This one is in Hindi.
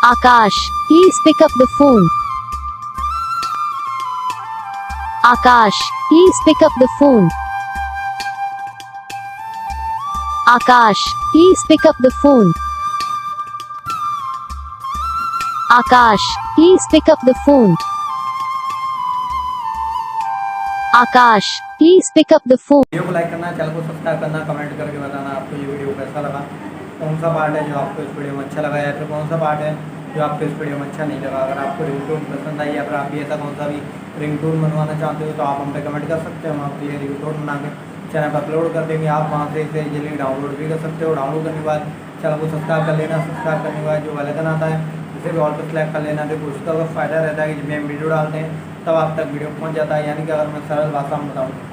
Akash, please pick up the phone. Akash, please pick up the phone. Akash, please pick up the phone. Akash, please pick up the phone. Akash, please pick up the phone. Video को लाइक करना, चैनल को सब्सक्राइब करना, कमेंट करके बताना आपको ये वीडियो कैसा लगा, कौन सा पार्ट है जो आपको इस वीडियो में अच्छा लगा या फिर कौन सा पार्ट है जो आपको इस वीडियो में अच्छा नहीं लगा। अगर आपको रिंगटोन पसंद आई या फिर आप भी ऐसा कौन सा भी रिंगटोन बनवाना चाहते हो तो आप हम पे कमेंट कर सकते हो। हम आपके लिए रिंगटोन बना के चैनल पर अपलोड कर देंगे। आप वहाँ से इसे इजीली डाउनलोड भी कर सकते हो। डाउनलोड करने के बाद चैनल को सब्सक्राइब कर लेना। सब्सक्राइब करने के बाद जो वाला आता है उसे भी ऑल पर सेलेक्ट कर लेना। देखो उसका फ़ायदा रहता है कि जब हम वीडियो डालते हैं तब आप तक वीडियो पहुँच जाता है। यानी कि अगर मैं सरल भाषा में बताऊँ